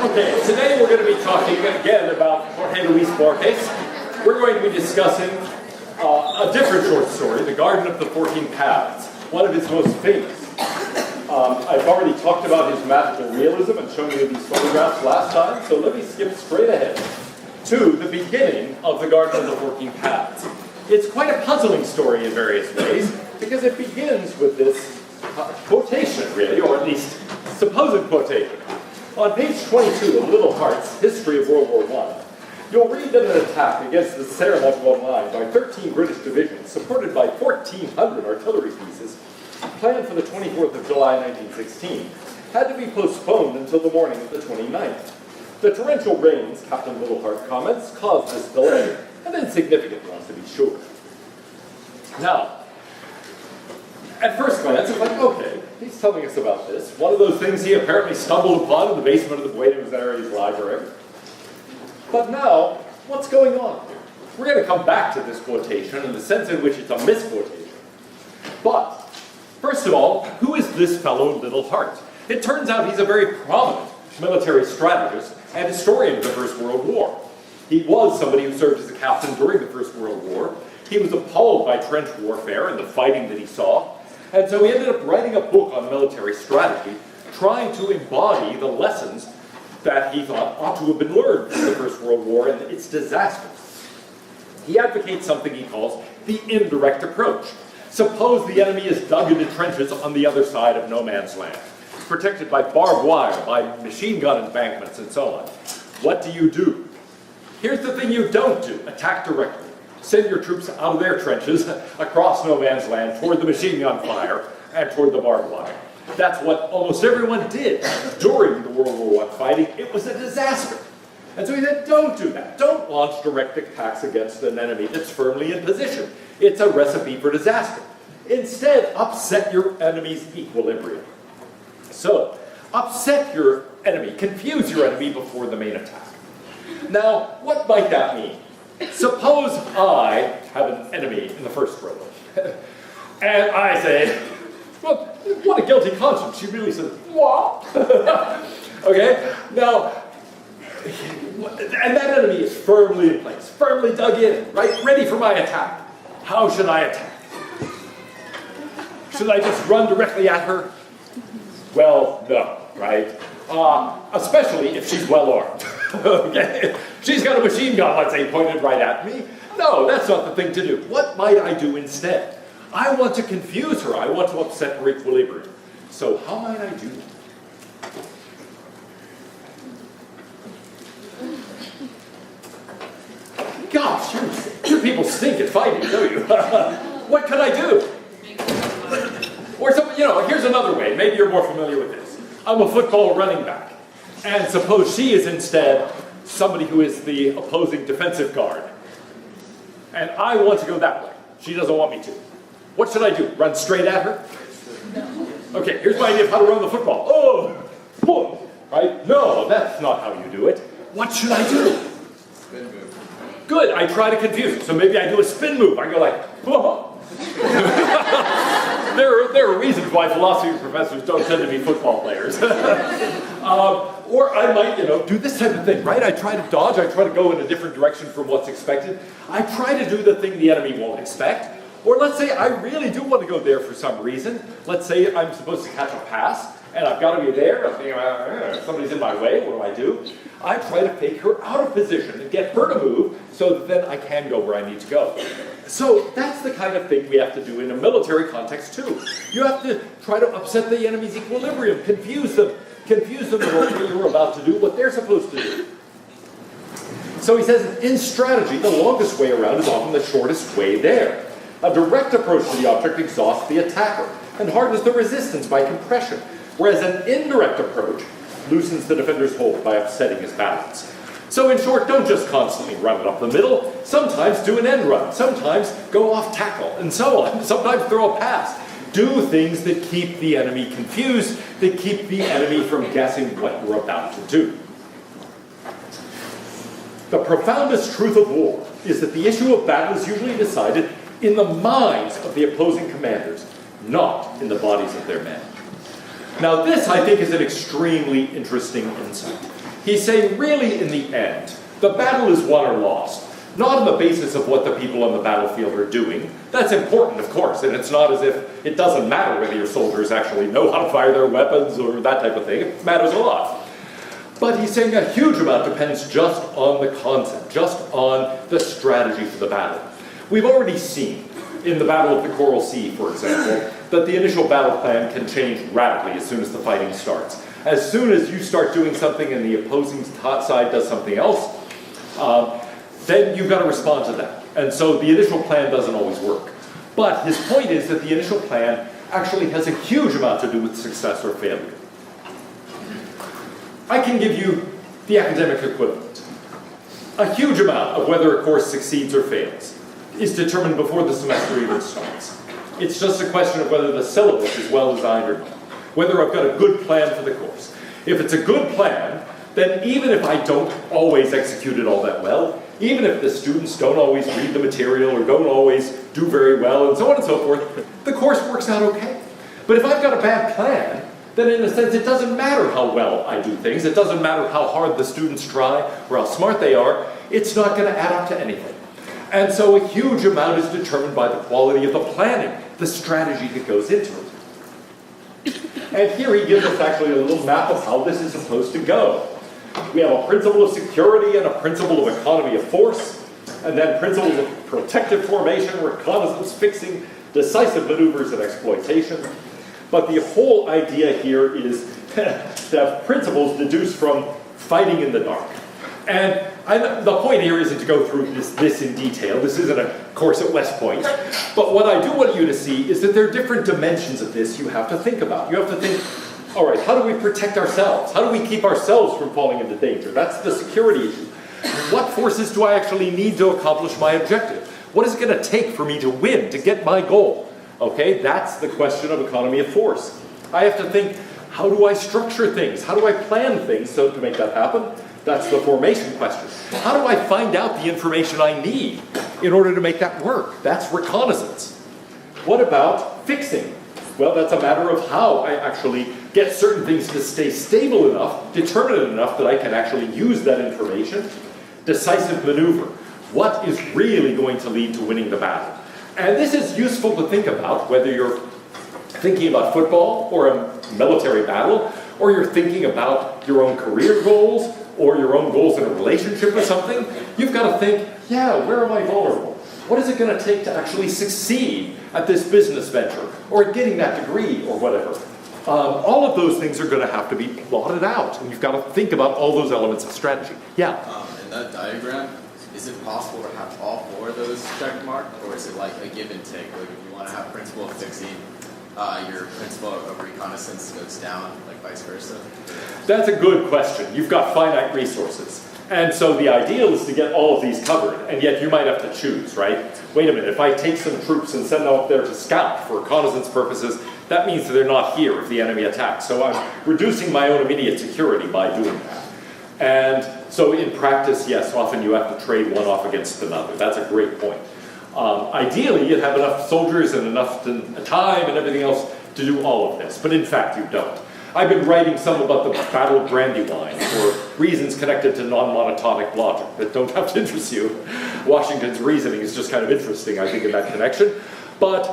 Okay, today we're going to be talking again about Jorge Luis Borges. We're going to be discussing a different short story, The Garden of the 14 Paths, one of his most famous. I've already talked about his magical realism and shown you these photographs last time, so let me skip straight ahead to the beginning of The Garden of the 14 Paths. It's quite a puzzling story in various ways, because it begins with this quotation, really, or at least supposed quotation. On page 22 of Little Hart's History of World War I, you'll read that an attack against the Sarajevo line by 13 British divisions, supported by 1,400 artillery pieces, planned for the 24th of July 1916, had to be postponed until the morning of the 29th. The torrential rains, Captain Little Hart comments, caused this delay, an insignificant one to be sure. Now, at first glance, it's like, okay, he's telling us about this. One of those things he apparently stumbled upon in the basement of the Buenos Aires library. But now, what's going on here? We're going to come back to this quotation in the sense in which it's a misquotation. But, first of all, who is this fellow Little Hart? It turns out he's a very prominent military strategist and historian of the First World War. He was somebody who served as a captain during the First World War. He was appalled by trench warfare and the fighting that he saw. And so he ended up writing a book on military strategy, trying to embody the lessons that he thought ought to have been learned from the First World War and its disasters. He advocates something he calls the indirect approach. Suppose the enemy is dug into trenches on the other side of no man's land, protected by barbed wire, by machine gun embankments, and so on. What do? Here's the thing you don't do. Attack directly. Send your troops out of their trenches, across no man's land, toward the machine gun fire, and toward the barbed wire. That's what almost everyone did during the World War I fighting. It was a disaster. And so he said, don't do that. Don't launch direct attacks against an enemy that's firmly in position. It's a recipe for disaster. Instead, upset your enemy's equilibrium. So, upset your enemy, confuse your enemy before the main attack. Now, what might that mean? Suppose I have an enemy in the first row, and I say, well, what a guilty conscience. She really says, what? Okay, now, and that enemy is firmly in place, firmly dug in, right, ready for my attack. How should I attack? Should I just run directly at her? Well, no, right? Especially if she's well armed. Okay? She's got a machine gun, let's say, pointed right at me. No, that's not the thing to do. What might I do instead? I want to confuse her. I want to upset her equilibrium. So how might I do that? Gosh, you people stink at fighting, don't you? What could I do? Or some, here's another way. Maybe you're more familiar with this. I'm a football running back. And suppose she is instead somebody who is the opposing defensive guard. And I want to go that way. She doesn't want me to. What should I do? Run straight at her? No. Okay, here's my idea of how to run the football. Oh, boom, right? No, that's not how you do it. What should I do? Spin move. Good, I try to confuse her. So maybe I do a spin move. I go like, whoa. There are reasons why philosophy professors don't tend to be football players. Or I might, do this type of thing, right? I try to dodge, I try to go in a different direction from what's expected. I try to do the thing the enemy won't expect. Or let's say I really do want to go there for some reason. Let's say I'm supposed to catch a pass, and I've got to be there. I'm thinking, somebody's in my way, what do? I try to fake her out of position and get her to move so that then I can go where I need to go. So that's the kind of thing we have to do in a military context too. You have to try to upset the enemy's equilibrium, confuse them in what you're about to do, what they're supposed to do. So he says, in strategy, the longest way around is often the shortest way there. A direct approach to the object exhausts the attacker and hardens the resistance by compression, whereas an indirect approach loosens the defender's hold by upsetting his balance. So in short, don't just constantly run it up the middle. Sometimes do an end run. Sometimes go off tackle, and so on. Sometimes throw a pass. Do things that keep the enemy confused, that keep the enemy from guessing what you're about to do. The profoundest truth of war is that the issue of battle is usually decided in the minds of the opposing commanders, not in the bodies of their men. Now this, I think, is an extremely interesting insight. He's saying, really, in the end, the battle is won or lost, not on the basis of what the people on the battlefield are doing. That's important, of course, and it's not as if it doesn't matter whether your soldiers actually know how to fire their weapons or that type of thing. It matters a lot. But he's saying a huge amount depends just on the concept, just on the strategy for the battle. We've already seen, in the Battle of the Coral Sea, for example, that the initial battle plan can change radically as soon as the fighting starts. As soon as you start doing something and the opposing side does something else, then you've got to respond to that. And so the initial plan doesn't always work. But his point is that the initial plan actually has a huge amount to do with success or failure. I can give you the academic equivalent. A huge amount of whether a course succeeds or fails is determined before the semester even starts. It's just a question of whether the syllabus is well designed or not, whether I've got a good plan for the course. If it's a good plan, then even if I don't always execute it all that well, even if the students don't always read the material or don't always do very well and so on and so forth, the course works out okay. But if I've got a bad plan, then in a sense it doesn't matter how well I do things, it doesn't matter how hard the students try or how smart they are, it's not going to add up to anything. And so a huge amount is determined by the quality of the planning, the strategy that goes into it. And here he gives us actually a little map of how this is supposed to go. We have a principle of security and a principle of economy of force, and then principles of protective formation, reconnaissance, fixing, decisive maneuvers, and exploitation. But the whole idea here is to have principles deduced from fighting in the dark. And the point here isn't to go through this in detail. This isn't a course at West Point. But what I do want you to see is that there are different dimensions of this you have to think about. You have to think, all right, how do we protect ourselves? How do we keep ourselves from falling into danger? That's the security issue. What forces do I actually need to accomplish my objective? What is it going to take for me to win, to get my goal? Okay, that's the question of economy of force. I have to think, how do I structure things? How do I plan things so to make that happen? That's the formation question. How do I find out the information I need in order to make that work? That's reconnaissance. What about fixing? Well, that's a matter of how I actually get certain things to stay stable enough, determinate enough that I can actually use that information. Decisive maneuver. What is really going to lead to winning the battle? And this is useful to think about, whether you're thinking about football or a military battle, or you're thinking about your own career goals, or your own goals in a relationship with something. You've got to think, yeah, where am I vulnerable? What is it going to take to actually succeed at this business venture, or at getting that degree, or whatever? All of those things are going to have to be plotted out, and you've got to think about all those elements of strategy. Yeah? In that diagram, is it possible to have all four of those check marked, or is it like a give and take? Like if you want to have principle of fixing, your principle of reconnaissance goes down, like vice versa? That's a good question. You've got finite resources. And so the ideal is to get all of these covered, and yet you might have to choose, right? Wait a minute, if I take some troops and send them up there to scout for reconnaissance purposes, that means that they're not here if the enemy attacks. So I'm reducing my own immediate security by doing that. And so in practice, yes, often you have to trade one off against another. That's a great point. Ideally, you'd have enough soldiers and enough time and everything else to do all of this, but in fact you don't. I've been writing some about the Battle of Brandywine for reasons connected to non-monotonic logic that don't have to interest you. Washington's reasoning is just kind of interesting, I think, in that connection. But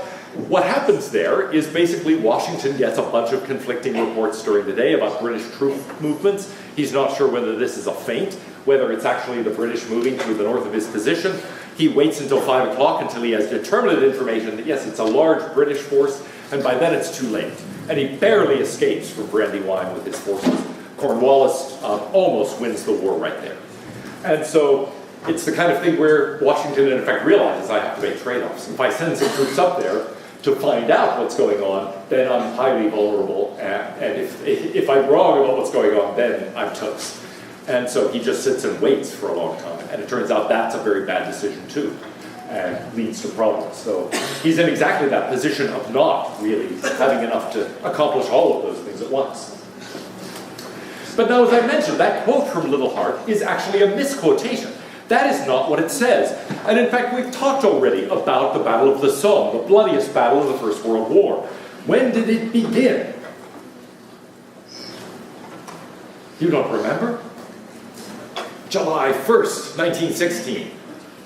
what happens there is basically Washington gets a bunch of conflicting reports during the day about British troop movements. He's not sure whether this is a feint, whether it's actually the British moving to the north of his position. He waits until 5 o'clock until he has determinate information that, yes, it's a large British force, and by then it's too late. And he barely escapes from Brandywine with his forces. Cornwallis almost wins the war right there. And so it's the kind of thing where Washington, in effect, realizes I have to make trade-offs. If I send some troops up there to find out what's going on, then I'm highly vulnerable. And if I'm wrong about what's going on, then I'm toast. And so he just sits and waits for a long time. And it turns out that's a very bad decision, too, and leads to problems. So he's in exactly that position of not really having enough to accomplish all of those things at once. But now, as I mentioned, that quote from Little Heart is actually a misquotation. That is not what it says. And in fact, we've talked already about the Battle of the Somme, the bloodiest battle of the First World War. When did it begin? You don't remember? July 1st, 1916.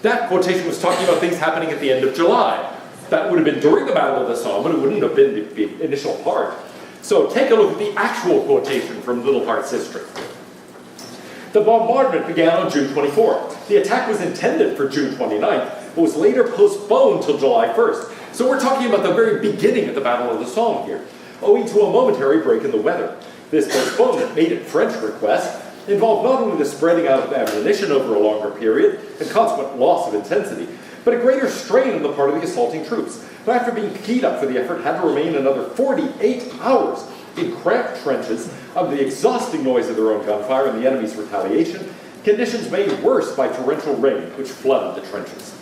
That quotation was talking about things happening at the end of July. That would have been during the Battle of the Somme, but it wouldn't have been the initial part. So take a look at the actual quotation from Little Heart's history. The bombardment began on June 24th. The attack was intended for June 29th, but was later postponed till July 1st. So we're talking about the very beginning of the Battle of the Somme here, owing to a momentary break in the weather. This postponement, made at French request, involved not only the spreading out of ammunition over a longer period and consequent loss of intensity, but a greater strain on the part of the assaulting troops, who after being keyed up for the effort had to remain another 48 hours in cramped trenches under the exhausting noise of their own gunfire and the enemy's retaliation, conditions made worse by torrential rain which flooded the trenches.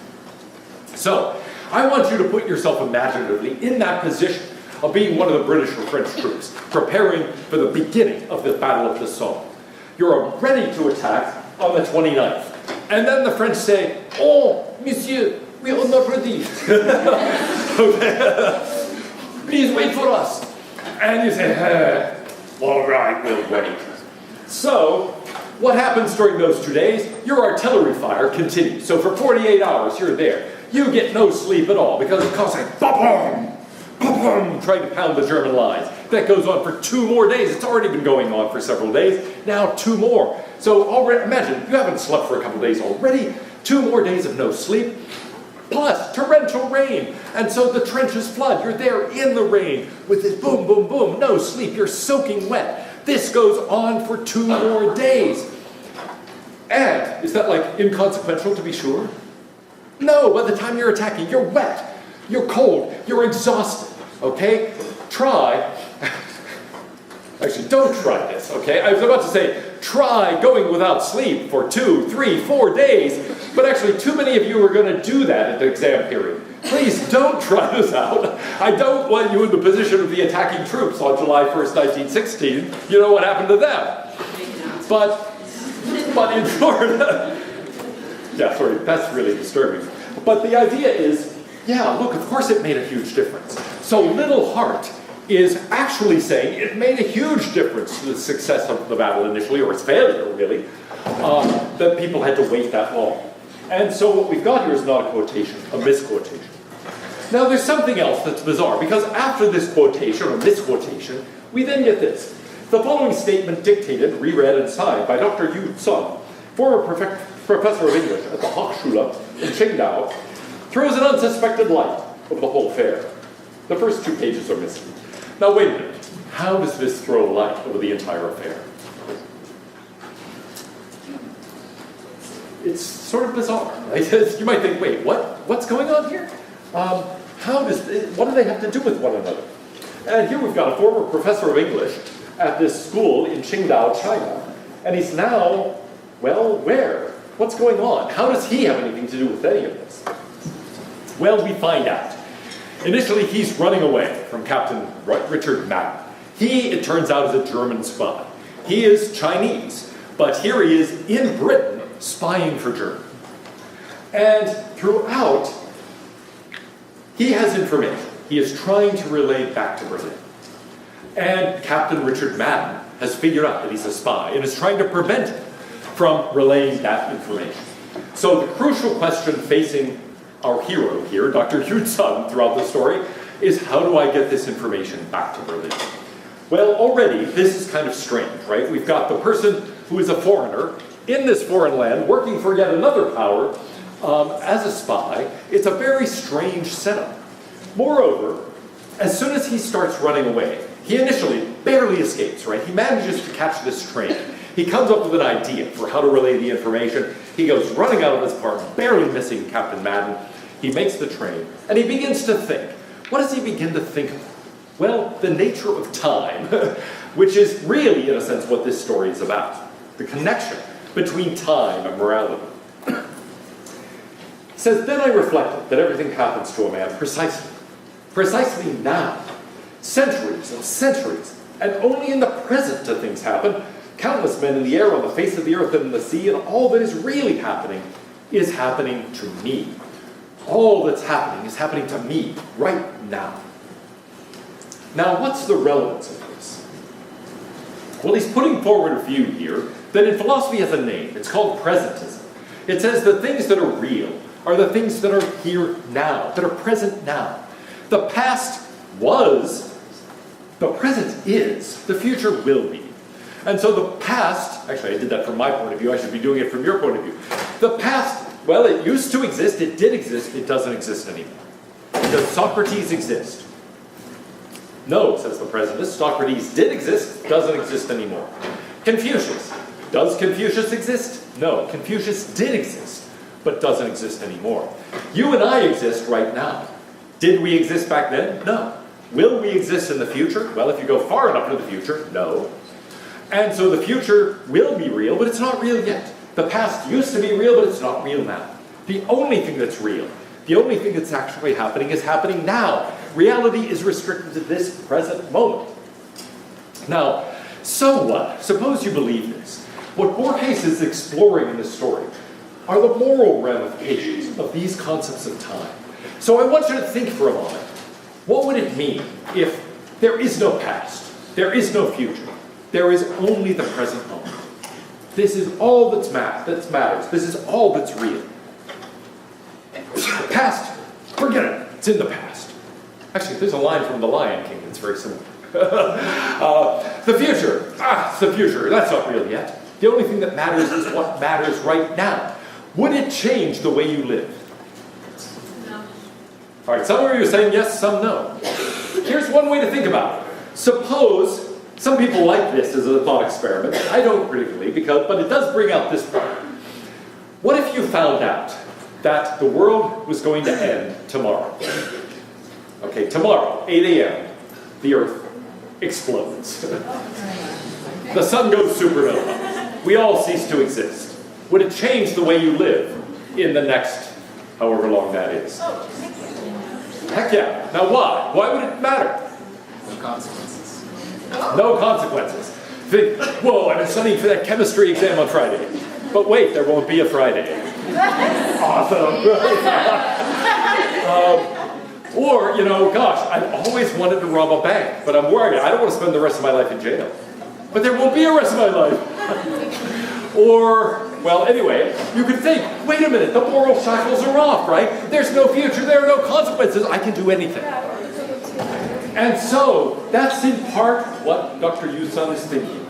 So, I want you to put yourself imaginatively in that position of being one of the British or French troops, preparing for the beginning of the Battle of the Somme. You're ready to attack on the 29th. And then the French say, "Oh, monsieur, we are not ready." "Please wait for us." And you say, "All right, we'll wait." So, what happens during those 2 days? Your artillery fire continues. So for 48 hours, you're there. You get no sleep at all because it's constantly ba-boom, ba-boom, trying to pound the German lines. That goes on for 2 more days. It's already been going on for several days. Now 2 more. So already, imagine, you haven't slept for a couple days already. 2 more days of no sleep, plus torrential rain. And so the trenches flood. You're there in the rain with this boom, boom, boom, no sleep. You're soaking wet. This goes on for 2 more days. And is that like inconsequential to be sure? No, by the time you're attacking, you're wet, you're cold, you're exhausted, okay? Actually, don't try this, okay? I was about to say, try going without sleep for 2, 3, 4 days, but actually too many of you are going to do that at the exam period. Please don't try this out. I don't want you in the position of the attacking troops on July 1st, 1916. You know what happened to them. But in short, yeah, sorry, that's really disturbing. But the idea is, yeah, look, of course it made a huge difference. So Little Heart is actually saying it made a huge difference to the success of the battle initially, or its failure, really, that people had to wait that long. And so what we've got here is not a quotation, a misquotation. Now there's something else that's bizarre, because after this quotation, or misquotation, we then get this. The following statement dictated, reread, and signed by Dr. Yu Sun, former professor of English at the Hochschule in Qingdao, throws an unsuspected light over the whole affair. The first 2 pages are missing. Now wait a minute. How does this throw light over the entire affair? It's sort of bizarre, right? You might think, wait, what's going on here? What do they have to do with one another? And here we've got a former professor of English at this school in Qingdao, China. And he's now, well, where? What's going on? How does he have anything to do with any of this? Well, we find out. Initially, he's running away from Captain Richard Madden. He, it turns out, is a German spy. He is Chinese, but here he is in Britain spying for Germany. And throughout, he has information. He is trying to relay back to Berlin. And Captain Richard Madden has figured out that he's a spy and is trying to prevent him from relaying that information. So the crucial question facing our hero here, Dr. Yu Sun, throughout the story, is how do I get this information back to Berlin? Well, already, this is kind of strange, right? We've got the person who is a foreigner in this foreign land working for yet another power as a spy. It's a very strange setup. Moreover, as soon as he starts running away, he initially barely escapes, right? He manages to catch this train. He comes up with an idea for how to relay the information. He goes running out of his apartment, barely missing Captain Madden. He makes the train, and he begins to think. What does he begin to think about? Well, the nature of time, which is really, in a sense, what this story is about. The connection between time and morality. He says, then I reflected that everything happens to a man precisely now. Centuries and centuries, and only in the present do things happen. Countless men in the air, on the face of the earth, and in the sea, and all that is really happening is happening to me. All that's happening is happening to me right now. Now, what's the relevance of this? Well, he's putting forward a view here that in philosophy has a name. It's called presentism. It says the things that are real are the things that are here now, that are present now. The past was, the present is, the future will be. And so the past, actually I did that from my point of view, I should be doing it from your point of view. The past, well, it used to exist, it did exist, it doesn't exist anymore. Does Socrates exist? No, says the presentist. Socrates did exist, doesn't exist anymore. Confucius. Does Confucius exist? No, Confucius did exist, but doesn't exist anymore. You and I exist right now. Did we exist back then? No. Will we exist in the future? Well, if you go far enough into the future, no. And so the future will be real, but it's not real yet. The past used to be real, but it's not real now. The only thing that's real, the only thing that's actually happening is happening now. Reality is restricted to this present moment. Now, so what? Suppose you believe this. What Borges is exploring in this story are the moral ramifications of these concepts of time. So I want you to think for a moment. What would it mean if there is no past, there is no future, there is only the present moment? This is all that matters. This is all that's real. The past, forget it. It's in the past. Actually, there's a line from The Lion King that's very similar. The future. It's the future. That's not real yet. The only thing that matters is what matters right now. Would it change the way you live? No. All right, some of you are saying yes, some no. Here's one way to think about it. Suppose, some people like this as a thought experiment. I don't particularly, but it does bring out this part. What if you found out that the world was going to end tomorrow? Okay, tomorrow, 8 a.m., the Earth explodes. The sun goes supernova. We all cease to exist. Would it change the way you live in the next however long that is? Heck yeah. Now why? Why would it matter? No consequences. No consequences. Think, whoa, I've been studying for that chemistry exam on Friday. But wait, there won't be a Friday. Awesome. Or, gosh, I've always wanted to rob a bank, but I'm worried. I don't want to spend the rest of my life in jail. But there won't be a rest of my life. Or, well, anyway, you could think, wait a minute, the moral shackles are off, right? There's no future, there are no consequences. I can do anything. And so, that's in part what Dr. Yusun is thinking,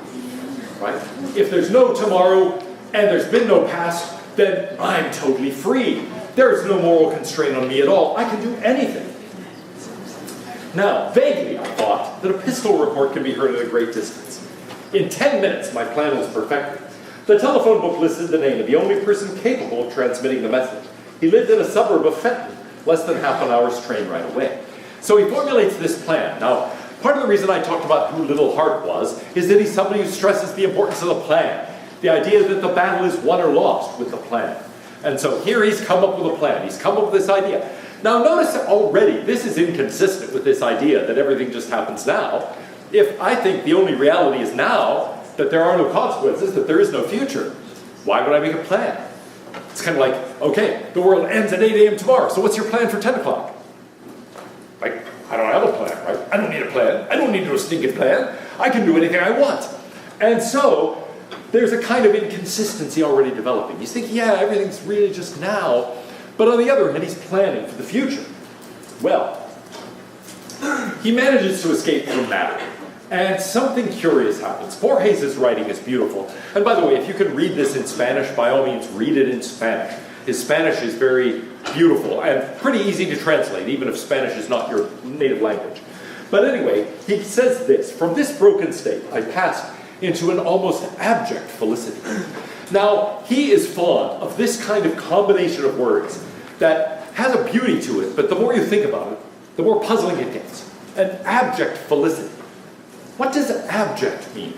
right? If there's no tomorrow and there's been no past, then I'm totally free. There's no moral constraint on me at all. I can do anything. Now, vaguely, I thought that a pistol report could be heard at a great distance. In 10 minutes, my plan was perfected. The telephone book listed the name of the only person capable of transmitting the message. He lived in a suburb of Fenton, less than half an hour's train ride away. So he formulates this plan. Now, part of the reason I talked about who Little Hart was is that he's somebody who stresses the importance of the plan. The idea that the battle is won or lost with the plan. And so here he's come up with a plan. He's come up with this idea. Now notice that already this is inconsistent with this idea that everything just happens now. If I think the only reality is now, that there are no consequences, that there is no future, why would I make a plan? It's kind of like, okay, the world ends at 8 a.m. tomorrow, so what's your plan for 10 o'clock? Like, I don't have a plan, right? I don't need a plan. I don't need no stinking plan. I can do anything I want. And so, there's a kind of inconsistency already developing. He's thinking, yeah, everything's really just now. But on the other hand, he's planning for the future. Well, he manages to escape from matter. And something curious happens. Borges' writing is beautiful. And by the way, if you can read this in Spanish, by all means, read it in Spanish. His Spanish is very beautiful and pretty easy to translate, even if Spanish is not your native language. But anyway, he says this: from this broken state, I passed into an almost abject felicity. Now, he is fond of this kind of combination of words that has a beauty to it, but the more you think about it, the more puzzling it gets. An abject felicity. What does abject mean?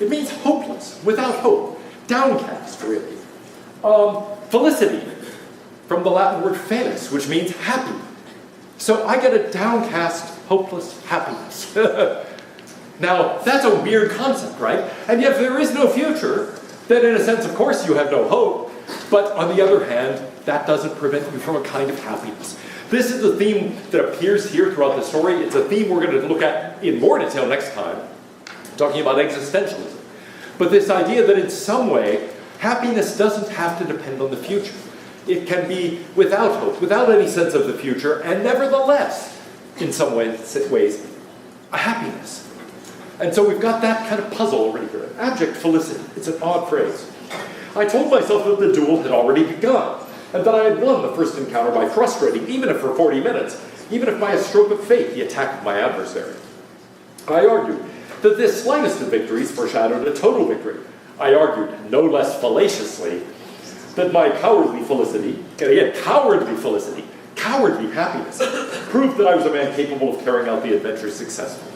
It means hopeless, without hope, downcast, really. Felicity, from the Latin word felix, which means happy. So I get a downcast, hopeless happiness. Now, that's a weird concept, right? And yet, if there is no future, then in a sense, of course, you have no hope. But on the other hand, that doesn't prevent you from a kind of happiness. This is the theme that appears here throughout the story. It's a theme we're going to look at in more detail next time, talking about existentialism. But this idea that in some way, happiness doesn't have to depend on the future. It can be without hope, without any sense of the future, and nevertheless, in some ways, a happiness. And so we've got that kind of puzzle already here. Abject felicity. It's an odd phrase. I told myself that the duel had already begun, and that I had won the first encounter by frustrating, even if for 40 minutes, even if by a stroke of fate, the attack of my adversary. I argued that this slightest of victories foreshadowed a total victory. I argued, no less fallaciously, that my cowardly felicity, and again, cowardly felicity, cowardly happiness, proved that I was a man capable of carrying out the adventure successfully.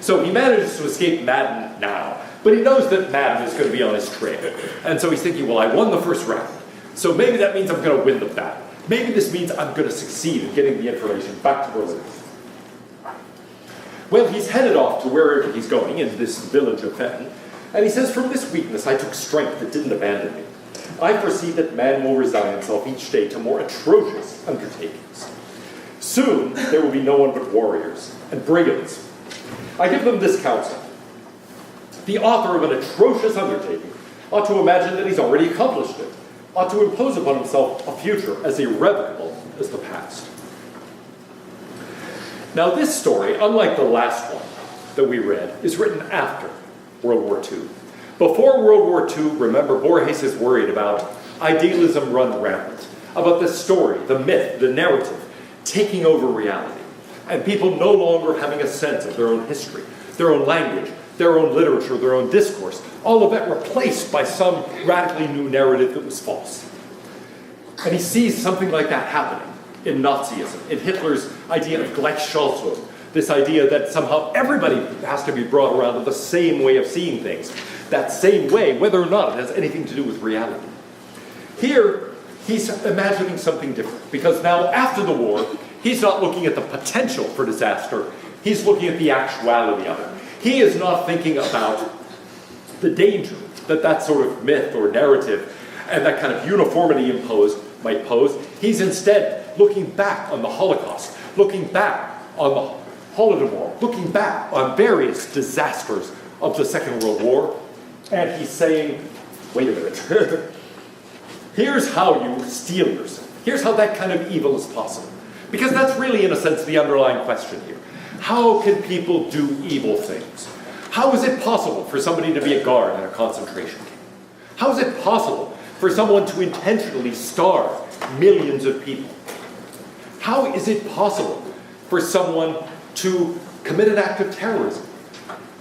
So he manages to escape Madden now, but he knows that Madden is going to be on his trail. And so he's thinking, well, I won the first round, so maybe that means I'm going to win the battle. Maybe this means I'm going to succeed in getting the information back to Berlin. Well, he's headed off to wherever he's going, in this village of Fenton, and he says, from this weakness I took strength that didn't abandon me. I foresee that man will resign himself each day to more atrocious undertakings. Soon there will be no one but warriors and brigands. I give them this counsel. The author of an atrocious undertaking ought to imagine that he's already accomplished it, ought to impose upon himself a future as irrevocable as the past. Now this story, unlike the last one that we read, is written after World War II. Before World War II, remember, Borges is worried about idealism run rampant, about the story, the myth, the narrative taking over reality, and people no longer having a sense of their own history, their own language, their own literature, their own discourse, all of that replaced by some radically new narrative that was false. And he sees something like that happening in Nazism, in Hitler's idea of Gleichschaltung, this idea that somehow everybody has to be brought around to the same way of seeing things, that same way, whether or not it has anything to do with reality. Here, he's imagining something different, because now after the war, he's not looking at the potential for disaster, he's looking at the actuality of it. He is not thinking about the danger that that sort of myth or narrative and that kind of uniformity imposed might pose. He's instead looking back on the Holocaust, looking back on the Holodomor, looking back on various disasters of the Second World War, and he's saying, wait a minute, here's how you steal yourself. Here's how that kind of evil is possible. Because that's really, in a sense, the underlying question here. How can people do evil things? How is it possible for somebody to be a guard in a concentration camp? How is it possible for someone to intentionally starve millions of people? How is it possible for someone to commit an act of terrorism?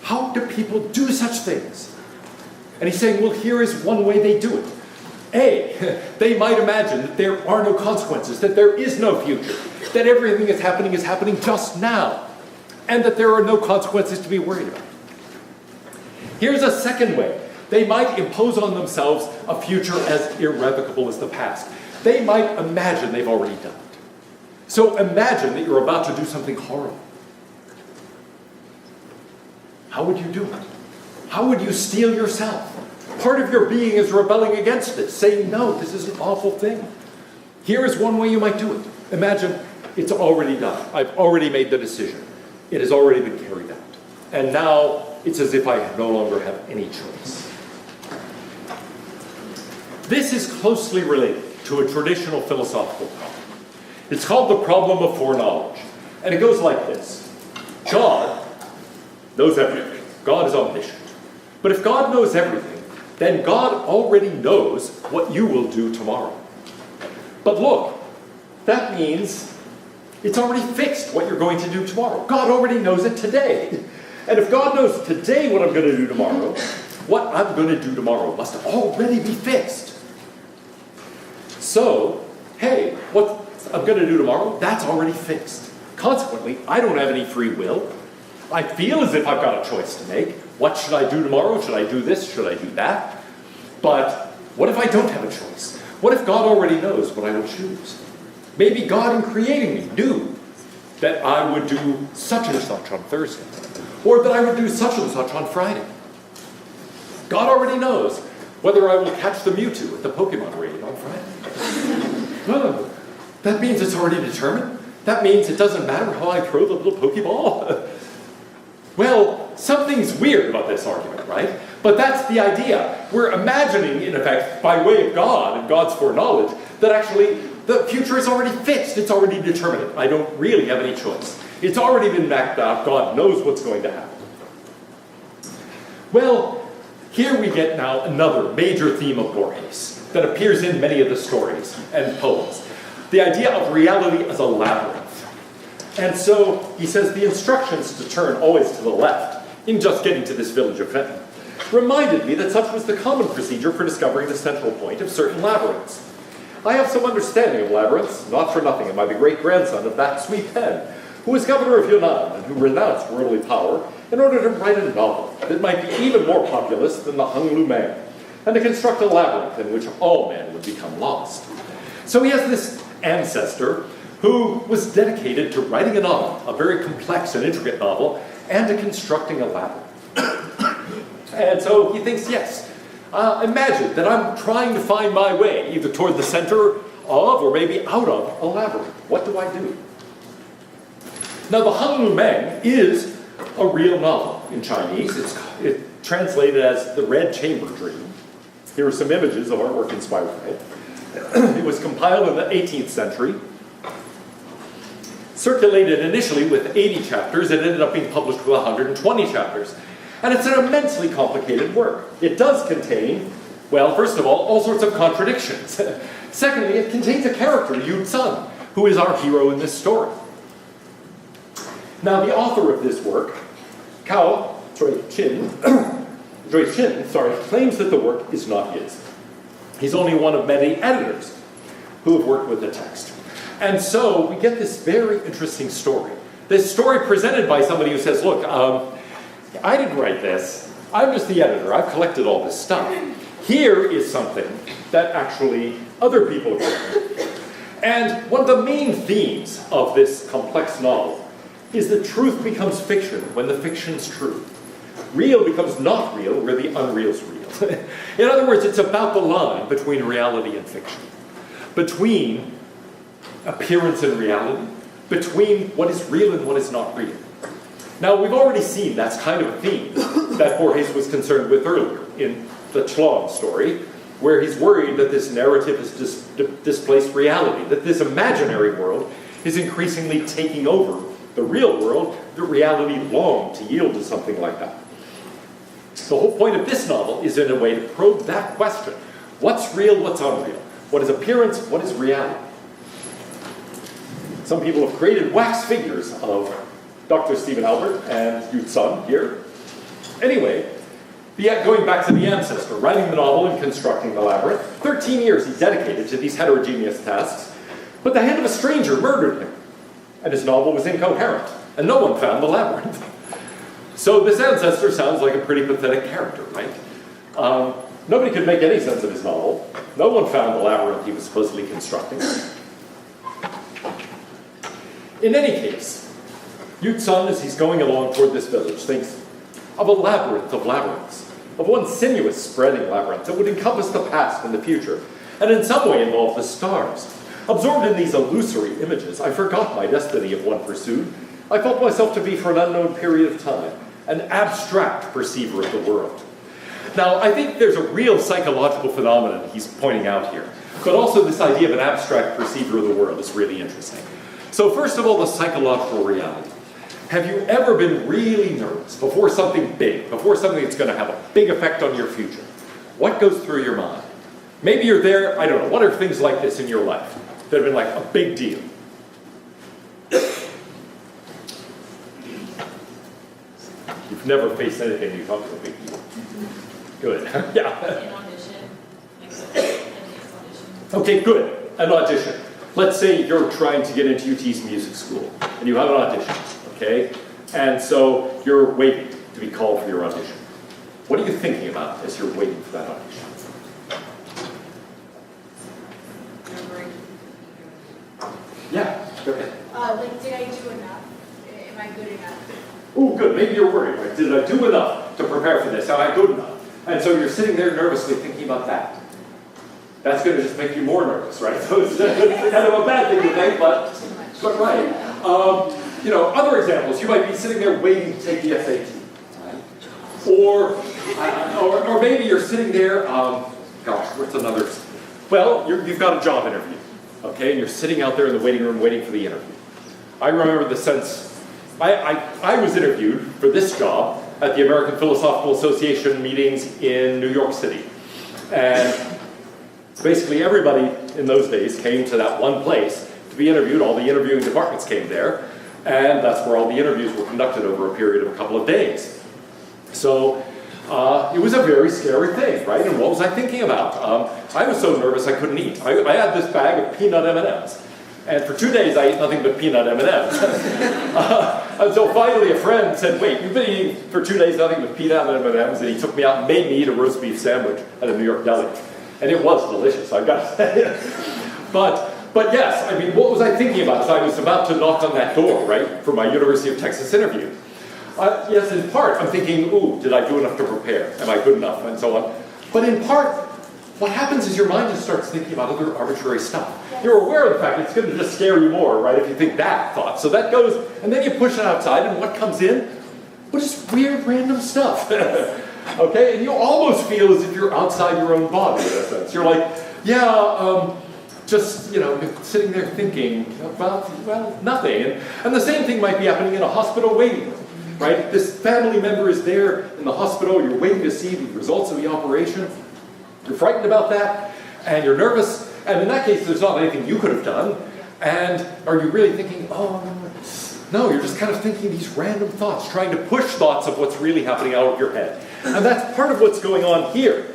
How do people do such things? And he's saying, well, here is one way they do it. A, they might imagine that there are no consequences, that there is no future, that everything is happening just now, and that there are no consequences to be worried about. Here's a second way. They might impose on themselves a future as irrevocable as the past. They might imagine they've already done it. So imagine that you're about to do something horrible. How would you do it? How would you steel yourself? Part of your being is rebelling against it, saying, no, this is an awful thing. Here is one way you might do it. Imagine it's already done. I've already made the decision. It has already been carried out. And now it's as if I no longer have any choice. This is closely related to a traditional philosophical problem. It's called the problem of foreknowledge. And it goes like this. God knows everything. God is omniscient. But if God knows everything, then God already knows what you will do tomorrow. But look, that means it's already fixed what you're going to do tomorrow. God already knows it today. And if God knows today what I'm going to do tomorrow, what I'm going to do tomorrow must already be fixed. So, hey, what I'm going to do tomorrow, that's already fixed. Consequently, I don't have any free will. I feel as if I've got a choice to make. What should I do tomorrow? Should I do this? Should I do that? But what if I don't have a choice? What if God already knows what I will choose? Maybe God, in creating me, knew that I would do such and such on Thursday, or that I would do such and such on Friday. God already knows whether I will catch the Mewtwo at the Pokemon raid on Friday. Oh, that means it's already determined. That means it doesn't matter how I throw the little Pokeball. Well, something's weird about this argument, right? But that's the idea. We're imagining, in effect, by way of God and God's foreknowledge, that actually the future is already fixed. It's already determinate. I don't really have any choice. It's already been mapped out. God knows what's going to happen. Well, here we get now another major theme of Borges that appears in many of the stories and poems. The idea of reality as a labyrinth. And so he says the instructions to turn always to the left in just getting to this village of Fenton reminded me that such was the common procedure for discovering the central point of certain labyrinths. I have some understanding of labyrinths, not for nothing am I the great-grandson of that sweet pen, who was governor of Yunnan and who renounced worldly power in order to write a novel that might be even more populous than the Hung Lu Man, and to construct a labyrinth in which all men would become lost. So he has this ancestor who was dedicated to writing a novel, a very complex and intricate novel, and to constructing a labyrinth. And so he thinks, yes, imagine that I'm trying to find my way, either toward the center of, or maybe out of, a labyrinth. What do I do? Now, the Hung Lu Man is a real novel in Chinese. It's translated as The Red Chamber Dream. Here are some images of artwork inspired by it. It was compiled in the 18th century. Circulated initially with 80 chapters, it ended up being published with 120 chapters. And it's an immensely complicated work. It does contain, well, first of all sorts of contradictions. Secondly, it contains a character, Yu Tsun, who is our hero in this story. Now, the author of this work, Joy Chin, claims that the work is not his. He's only one of many editors who have worked with the text. And so we get this very interesting story. This story presented by somebody who says, look, I didn't write this. I'm just the editor. I've collected all this stuff. Here is something that actually other people have written. And one of the main themes of this complex novel is that truth becomes fiction when the fiction's true. Real becomes not real where the unreal's real. In other words, it's about the line between reality and fiction. Between appearance and reality. Between what is real and what is not real. Now, we've already seen that's kind of a theme that Borges was concerned with earlier in the Chlon story, where he's worried that this narrative has displaced reality, that this imaginary world is increasingly taking over the real world, the reality longed to yield to something like that. The whole point of this novel is in a way to probe that question. What's real, what's unreal? What is appearance, what is reality? Some people have created wax figures of Dr. Stephen Albert and Yu Tsun here. Anyway, going back to the ancestor, writing the novel and constructing the labyrinth, 13 years he dedicated to these heterogeneous tasks, but the hand of a stranger murdered him, and his novel was incoherent, and no one found the labyrinth. So this ancestor sounds like a pretty pathetic character, right? Nobody could make any sense of his novel. No one found the labyrinth he was supposedly constructing. In any case, Yu Tsun, as he's going along toward this village, thinks of a labyrinth of labyrinths, of one sinuous, spreading labyrinth that would encompass the past and the future, and in some way involve the stars. Absorbed in these illusory images, I forgot my destiny of one pursued. I felt myself to be, for an unknown period of time, an abstract perceiver of the world. Now, I think there's a real psychological phenomenon he's pointing out here, but also this idea of an abstract perceiver of the world is really interesting. So first of all, the psychological reality. Have you ever been really nervous before something big, before something that's going to have a big effect on your future? What goes through your mind? Maybe you're there, I don't know, what are things like this in your life that have been like a big deal? You've never faced anything you thought was a big deal. Good. Yeah. An audition. Audition. Okay, good. An audition. Let's say you're trying to get into UT's music school, and you have an audition, okay? And so you're waiting to be called for your audition. What are you thinking about as you're waiting for that audition? Yeah, go ahead. Did I do enough? Am I good enough? Oh, good. Maybe you're worried, right? Did I do enough to prepare for this? Am I good enough? And so you're sitting there nervously thinking about that. That's going to just make you more nervous, right? So it's kind of a bad thing to think, but right. You know, other examples, you might be sitting there waiting to take the SAT. Or maybe you're sitting there, gosh, what's another? Well, you've got a job interview, okay? And you're sitting out there in the waiting room waiting for the interview. I remember the sense, I was interviewed for this job at the American Philosophical Association meetings in New York City. And basically everybody in those days came to that one place to be interviewed. All the interviewing departments came there. And that's where all the interviews were conducted over a period of a couple of days. So it was a very scary thing, right? And what was I thinking about? I was so nervous I couldn't eat. I had this bag of peanut M&Ms. And for 2 days I ate nothing but peanut M&Ms. Until finally a friend said, wait, you've been eating for 2 days nothing but peanut M&Ms, and he took me out and made me eat a roast beef sandwich at a New York deli. And it was delicious, I've got to say. But yes, I mean, what was I thinking about as I was about to knock on that door, right, for my University of Texas interview? Yes, in part, I'm thinking, ooh, did I do enough to prepare? Am I good enough? And so on. But in part, what happens is your mind just starts thinking about other arbitrary stuff. You're aware of the fact it's going to just scare you more, right, if you think that thought. So that goes, and then you push it outside, and what comes in? Well, just weird, random stuff. Okay? And you almost feel as if you're outside your own body, in a sense. You're like, yeah, just, you know, sitting there thinking about, well, nothing. And the same thing might be happening in a hospital waiting room, right? This family member is there in the hospital, you're waiting to see the results of the operation. You're frightened about that, and you're nervous, and in that case, there's not anything you could have done. And are you really thinking, oh, no, you're just kind of thinking these random thoughts, trying to push thoughts of what's really happening out of your head. And that's part of what's going on here.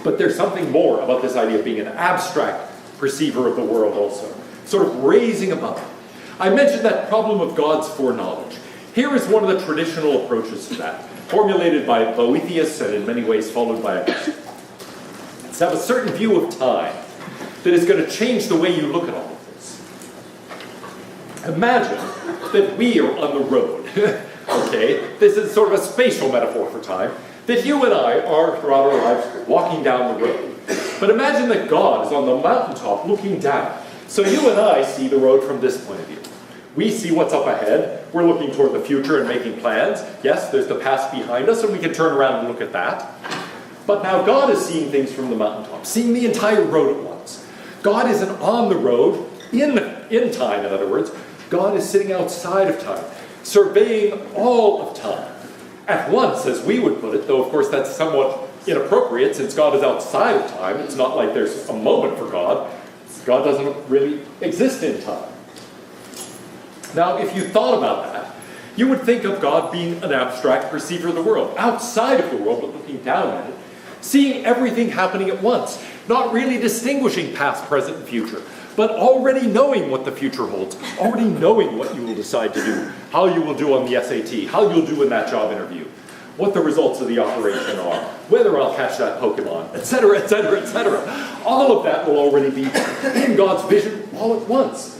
But there's something more about this idea of being an abstract perceiver of the world also, sort of raising above it. I mentioned that problem of God's foreknowledge. Here is one of the traditional approaches to that, formulated by Boethius and in many ways followed by Abject. It's to have a certain view of time that is going to change the way you look at all of this. Imagine that we are on the road, okay? This is sort of a spatial metaphor for time, that you and I are throughout our lives walking down the road. But imagine that God is on the mountaintop looking down. So you and I see the road from this point of view. We see what's up ahead. We're looking toward the future and making plans. Yes, there's the past behind us, and we can turn around and look at that. But now God is seeing things from the mountaintop, seeing the entire road at once. God isn't on the road, in time, in other words. God is sitting outside of time, surveying all of time at once, as we would put it, though of course that's somewhat inappropriate since God is outside of time. It's not like there's a moment for God. God doesn't really exist in time. Now, if you thought about that, you would think of God being an abstract perceiver of the world, outside of the world, but looking down at it, seeing everything happening at once, not really distinguishing past, present, and future, but already knowing what the future holds, already knowing what you will decide to do, how you will do on the SAT, how you'll do in that job interview, what the results of the operation are, whether I'll catch that Pokemon, etc., etc., etc. All of that will already be in God's vision all at once.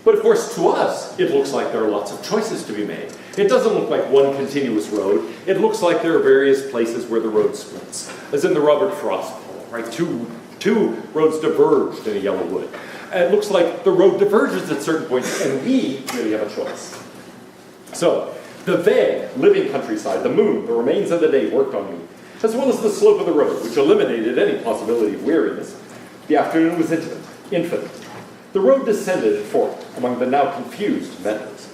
But of course, to us, it looks like there are lots of choices to be made. It doesn't look like one continuous road. It looks like there are various places where the road splits, as in the Robert Frost poem, right? Two roads diverged in a yellow wood. And it looks like the road diverges at certain points, and we really have a choice. So, the vague, living countryside, the moon, the remains of the day worked on me, as well as the slope of the road, which eliminated any possibility of weariness. The afternoon was infinite. The road descended and forked among the now confused meadows.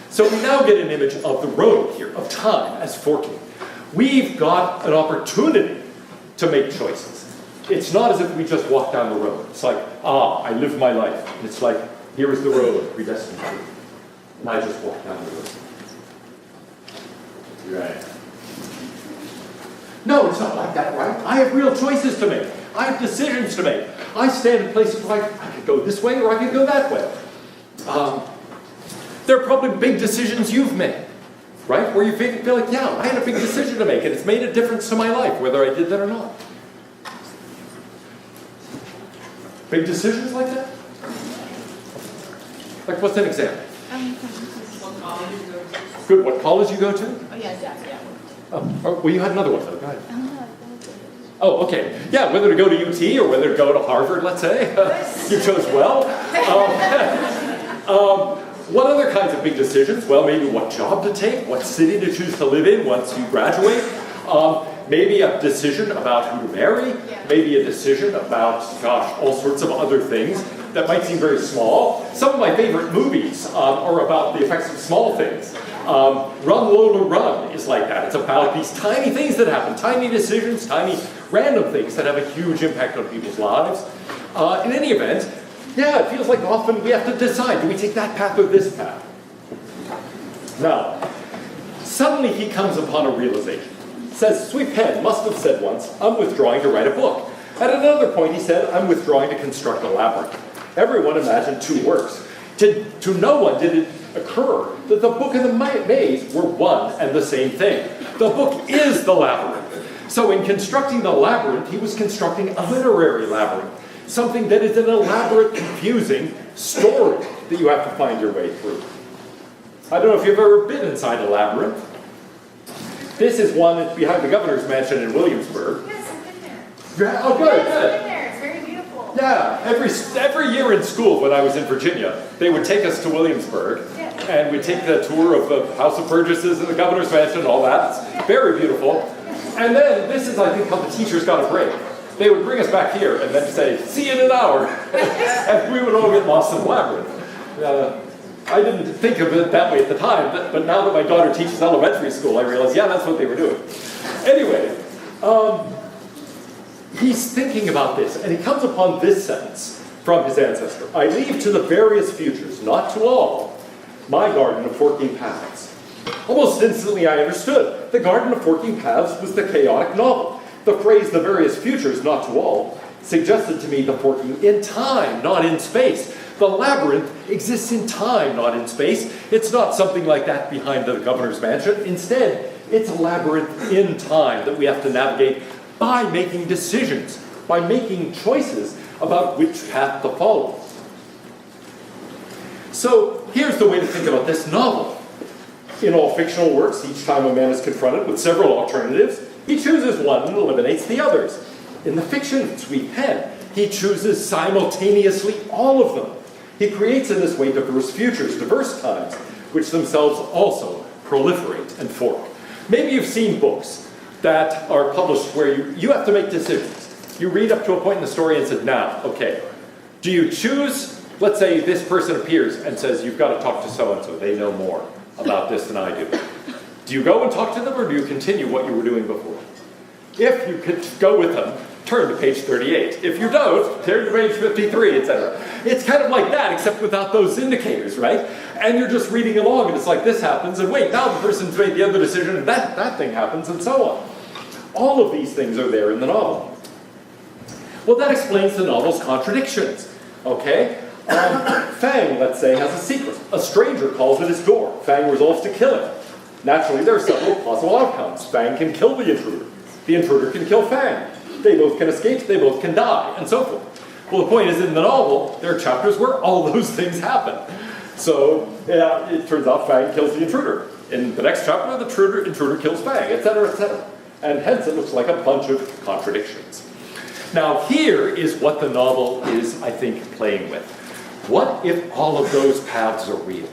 So we now get an image of the road here, of time as forking. We've got an opportunity to make choices. It's not as if we just walk down the road. It's like, I live my life. And it's like, here is the road predestined to me. And I just walk down the road. Right. No, it's not like that, right? I have real choices to make. I have decisions to make. I stand in places where I could go this way or I could go that way. There are probably big decisions you've made, right? Where you feel like, yeah, I had a big decision to make and it's made a difference to my life, whether I did that or not. Big decisions like that? Like, what's an example? What college you go to? Good, what college you go to? Oh, yeah. Oh, well, you had another one, though. Go ahead. Oh, okay. Yeah, whether to go to UT or whether to go to Harvard, let's say. You chose well. What other kinds of big decisions? Well, maybe what job to take, what city to choose to live in once you graduate. Maybe a decision about who to marry. Maybe a decision about, gosh, all sorts of other things that might seem very small. Some of my favorite movies are about the effects of small things. Run, Lola, Run is like that. It's about these tiny things that happen, tiny decisions, tiny random things that have a huge impact on people's lives. In any event, yeah, it feels like often we have to decide, do we take that path or this path? Now, suddenly he comes upon a realization. Says, Sweet Pen must have said once, I'm withdrawing to write a book. At another point he said, I'm withdrawing to construct a labyrinth. Everyone imagined two works. To no one did it occur that the book and the maze were one and the same thing. The book is the labyrinth. So in constructing the labyrinth, he was constructing a literary labyrinth. Something that is an elaborate, confusing story that you have to find your way through. I don't know if you've ever been inside a labyrinth. This is one that's behind the governor's mansion in Williamsburg. Yes, I've been there. Yeah, oh good, Yes, I've good. been there. It's very beautiful. Yeah, every year in school when I was in Virginia, they would take us to Williamsburg, and we'd take the tour of the House of Burgesses and the governor's mansion and all that. It's very beautiful. And then, this is I think how the teachers got a break. They would bring us back here and then say, see you in an hour. And we would all get lost in the labyrinth. I didn't think of it that way at the time, but now that my daughter teaches elementary school, I realize, yeah, that's what they were doing. Anyway, he's thinking about this, and he comes upon this sentence from his ancestor. I leave to the various futures, not to all, my garden of 14 paths. Almost instantly I understood. The garden of 14 paths was the chaotic novel. The phrase, the various futures, not to all, suggested to me the 14 in time, not in space. The labyrinth exists in time, not in space. It's not something like that behind the governor's mansion. Instead, it's a labyrinth in time that we have to navigate by making decisions, by making choices about which path to follow. So here's the way to think about this novel. In all fictional works, each time a man is confronted with several alternatives, he chooses one and eliminates the others. In the fiction of Sweet Pen, he chooses simultaneously all of them. He creates in this way diverse futures, diverse times, which themselves also proliferate and fork. Maybe you've seen books that are published where you have to make decisions. You read up to a point in the story and say, now, okay, do you choose, let's say this person appears and says, you've got to talk to so-and-so, they know more about this than I do. Do you go and talk to them, or do you continue what you were doing before? If you could go with them, turn to page 38. If you don't, turn to page 53, etc. It's kind of like that, except without those indicators, right? And you're just reading along, and it's like this happens, and wait, now the person's made the other decision, and that thing happens, and so on. All of these things are there in the novel. Well, that explains the novel's contradictions, okay? Fang, let's say, has a secret. A stranger calls at his door. Fang resolves to kill him. Naturally, there are several possible outcomes. Fang can kill the intruder. The intruder can kill Fang. They both can escape, they both can die, and so forth. Well, the point is, in the novel, there are chapters where all those things happen. So, yeah, it turns out Fang kills the intruder. In the next chapter, the intruder kills Fang, etc., etc. And hence, it looks like a bunch of contradictions. Now, here is what the novel is, I think, playing with. What if all of those paths are real?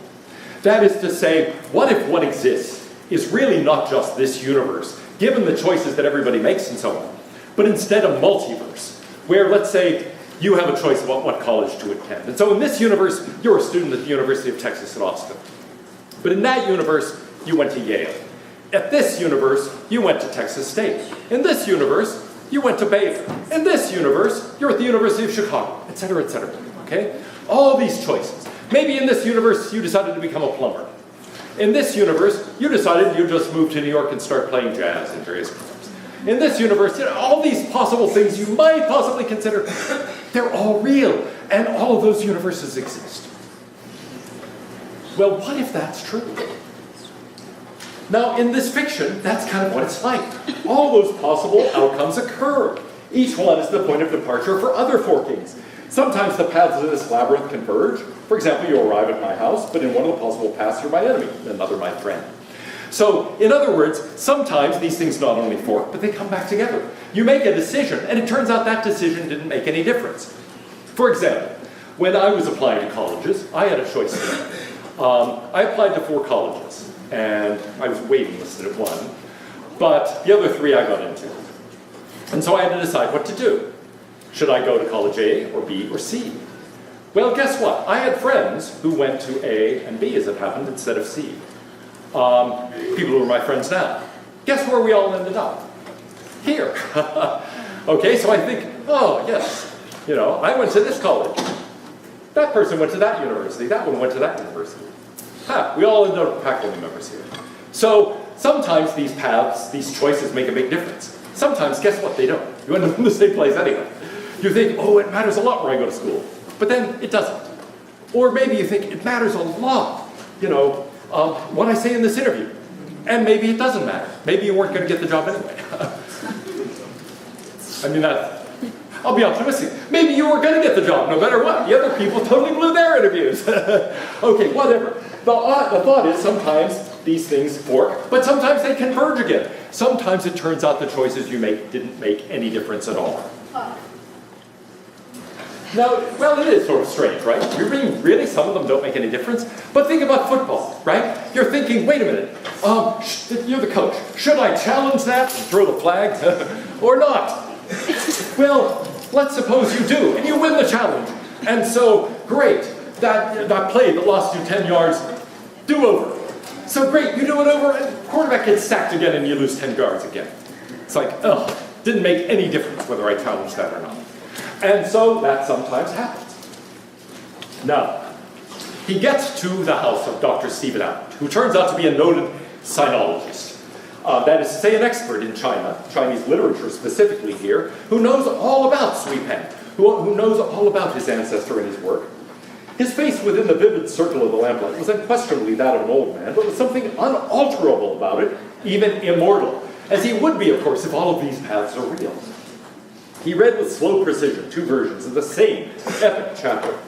That is to say, what if what exists is really not just this universe, given the choices that everybody makes and so on, but instead a multiverse, where, let's say, you have a choice about what college to attend. And so in this universe, you're a student at the University of Texas at Austin. But in that universe, you went to Yale. At this universe, you went to Texas State. In this universe, you went to Baylor. In this universe, you're at the University of Chicago, etc., etc., okay? All these choices. Maybe in this universe, you decided to become a plumber. In this universe, you decided you'd just move to New York and start playing jazz in various clubs. In this universe, all these possible things you might possibly consider, they're all real, and all of those universes exist. Well, what if that's true? Now, in this fiction, that's kind of what it's like. All those possible outcomes occur. Each one is the point of departure for other forkings. Sometimes the paths of this labyrinth converge. For example, you arrive at my house, but in one of the possible paths you're my enemy, another my friend. So, in other words, sometimes these things not only fork, but they come back together. You make a decision, and it turns out that decision didn't make any difference. For example, when I was applying to colleges, I had a choice to make. I applied to 4 colleges, and I was waiting listed at one, but the other 3 I got into. And so I had to decide what to do. Should I go to college A or B or C? Well, guess what? I had friends who went to A and B, as it happened, instead of C. People who are my friends now. Guess where we all ended up? Here. Okay, so I think, oh, yes, I went to this college. That person went to that university. That one went to that university. We all ended up faculty members here. So sometimes these paths, these choices make a big difference. Sometimes, guess what? They don't. You end up in the same place anyway. You think, oh, it matters a lot where I go to school. But then it doesn't. Or maybe you think it matters a lot, what I say in this interview. And maybe it doesn't matter. Maybe you weren't going to get the job anyway. I mean, I'll be optimistic. Maybe you were going to get the job no matter what. The other people totally blew their interviews. Okay, whatever. The thought is sometimes these things fork, but sometimes they converge again. Sometimes it turns out the choices you make didn't make any difference at all. Now, well, it is sort of strange, right? You're being really, some of them don't make any difference. But think about football, right? You're thinking, wait a minute, you're the coach. Should I challenge that and throw the flag or not? Well, let's suppose you do, and you win the challenge. And so, great, that play that lost you 10 yards, do-over. So great, you do it over, and quarterback gets sacked again, and you lose 10 yards again. It's like, didn't make any difference whether I challenged that or not. And so that sometimes happens. Now, he gets to the house of Dr. Stephen Albert, who turns out to be a noted sinologist. That is to say, an expert in China, Chinese literature specifically here, who knows all about Sui Peng, who knows all about his ancestor and his work. His face within the vivid circle of the lamplight was unquestionably that of an old man, but with something unalterable about it, even immortal, as he would be, of course, if all of these paths are real. He read with slow precision 2 versions of the same epic chapter.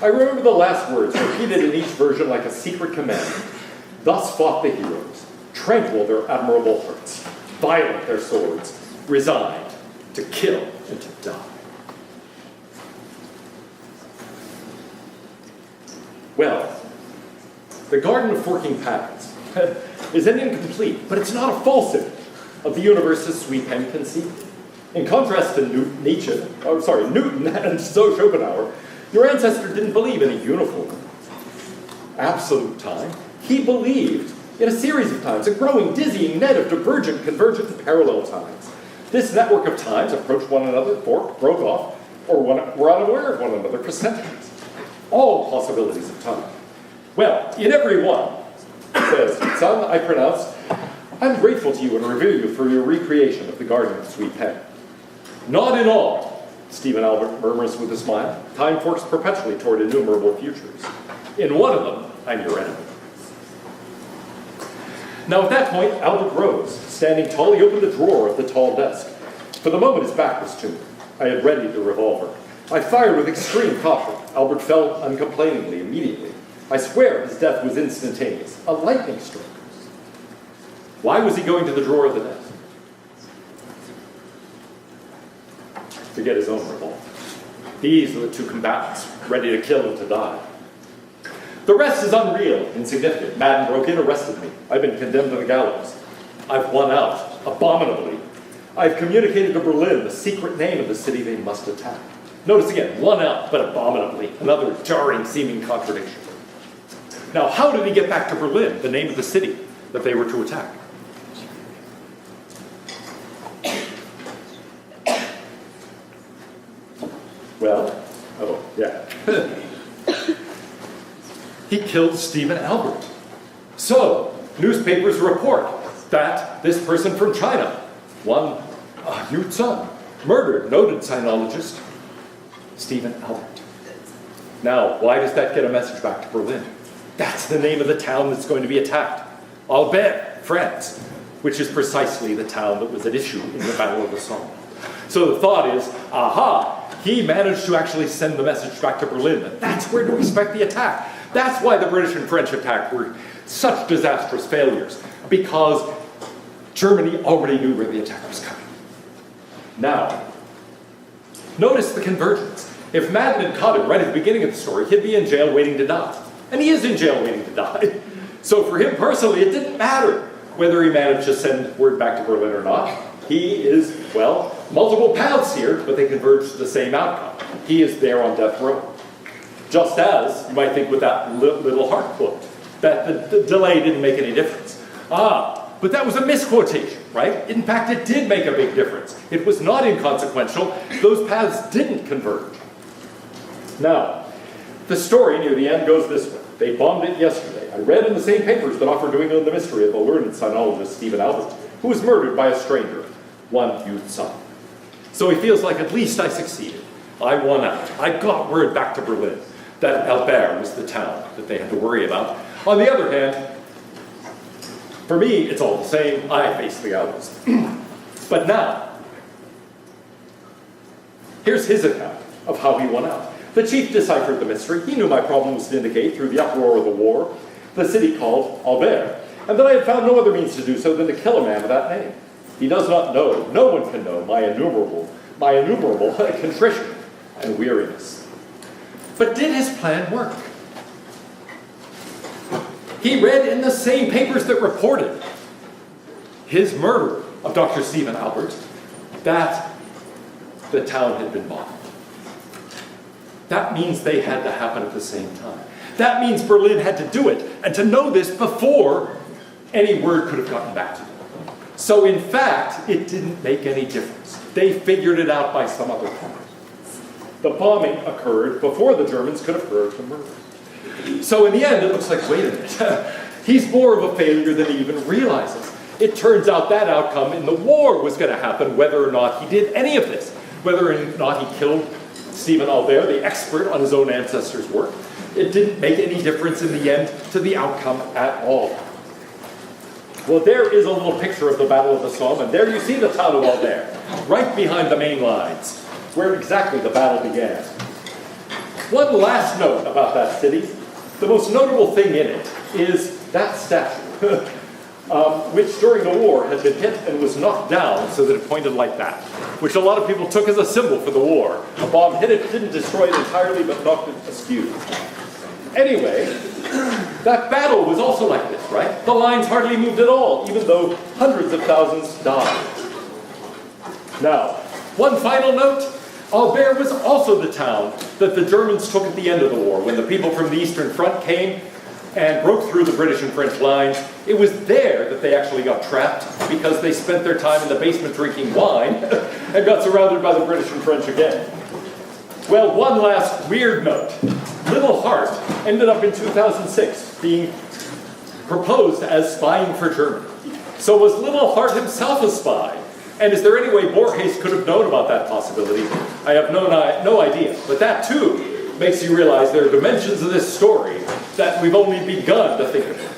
I remember the last words, repeated in each version like a secret command. Thus fought the heroes, tranquil their admirable hearts, violent their swords, resigned to kill and to die. Well, the Garden of Forking Paths is an incomplete, but it's not a falsity of the universe as Sui Peng conceived. In contrast to Newton and so Schopenhauer, your ancestor didn't believe in a uniform, absolute time. He believed in a series of times, a growing, dizzying net of divergent, convergent, and parallel times. This network of times approached one another, forked, broke off, or were unaware of one another for centuries. All possibilities of time. Well, in every one, says, son, I pronounce, I'm grateful to you and revere you for your recreation of the Garden of Sui Peng. Not in all, Stephen Albert murmurs with a smile. Time forks perpetually toward innumerable futures. In one of them, I'm your enemy. Now at that point, Albert rose. Standing tall, he opened the drawer of the tall desk. For the moment, his back was to me. I had readied the revolver. I fired with extreme caution. Albert fell uncomplainingly immediately. I swear his death was instantaneous. A lightning stroke. Why was he going to the drawer of the desk? To get his own revolver. These are the 2 combatants, ready to kill and to die. The rest is unreal, insignificant. Madden broke in, arrested me. I've been condemned to the gallows. I've won out, abominably. I've communicated to Berlin the secret name of the city they must attack. Notice again, won out, but abominably. Another jarring seeming contradiction. Now, how did he get back to Berlin, the name of the city that they were to attack? Well, he killed Stephen Albert. So, newspapers report that this person from China, one Yu Sun, murdered noted sinologist Stephen Albert. Now, why does that get a message back to Berlin? That's the name of the town that's going to be attacked. Albert, France, which is precisely the town that was at issue in the Battle of the Somme. So the thought is, aha, he managed to actually send the message back to Berlin. That's where to expect the attack. That's why the British and French attack were such disastrous failures, because Germany already knew where the attack was coming. Now, notice the convergence. If Madden had caught him right at the beginning of the story, he'd be in jail waiting to die. And he is in jail waiting to die. So for him personally, it didn't matter whether he managed to send word back to Berlin or not. He is, well, multiple paths here, but they converge to the same outcome. He is there on death row. Just as, you might think with that little heart quote, that the delay didn't make any difference. But that was a misquotation, right? In fact, it did make a big difference. It was not inconsequential. Those paths didn't converge. Now, the story near the end goes this way. They bombed it yesterday. I read in the same papers that offer doing on the mystery of the learned sinologist Stephen Albert, who was murdered by a stranger, one youth son. So he feels like, at least I succeeded. I won out. I got word back to Berlin that Albert was the town that they had to worry about. On the other hand, for me, it's all the same. I face the outpost. But now, here's his account of how he won out. The chief deciphered the mystery. He knew my problem was to indicate, through the uproar of the war, the city called Albert, and that I had found no other means to do so than to kill a man of that name. He does not know, no one can know, my innumerable contrition and weariness. But did his plan work? He read in the same papers that reported his murder of Dr. Stephen Albert that the town had been bombed. That means they had to happen at the same time. That means Berlin had to do it, and to know this before any word could have gotten back to them. So in fact, it didn't make any difference. They figured it out by some other time. The bombing occurred before the Germans could have heard the murder. So in the end, it looks like, wait a minute, he's more of a failure than he even realizes. It turns out that outcome in the war was going to happen whether or not he did any of this. Whether or not he killed Stephen Albert, the expert on his own ancestors' work. It didn't make any difference in the end to the outcome at all. Well, there is a little picture of the Battle of the Somme, and there you see the town of Albert, right behind the main lines, where exactly the battle began. One last note about that city. The most notable thing in it is that statue, which during the war had been hit and was knocked down so that it pointed like that, which a lot of people took as a symbol for the war. A bomb hit it, didn't destroy it entirely, but knocked it askew. Anyway, that battle was also like this, right? The lines hardly moved at all, even though hundreds of thousands died. Now, one final note. Albert was also the town that the Germans took at the end of the war, when the people from the Eastern Front came and broke through the British and French lines. It was there that they actually got trapped because they spent their time in the basement drinking wine and got surrounded by the British and French again. Well, one last weird note. Little Hart ended up in 2006 being proposed as spying for Germany. So was Little Hart himself a spy? And is there any way Borges could have known about that possibility? I have no idea. But that, too, makes you realize there are dimensions of this story that we've only begun to think about.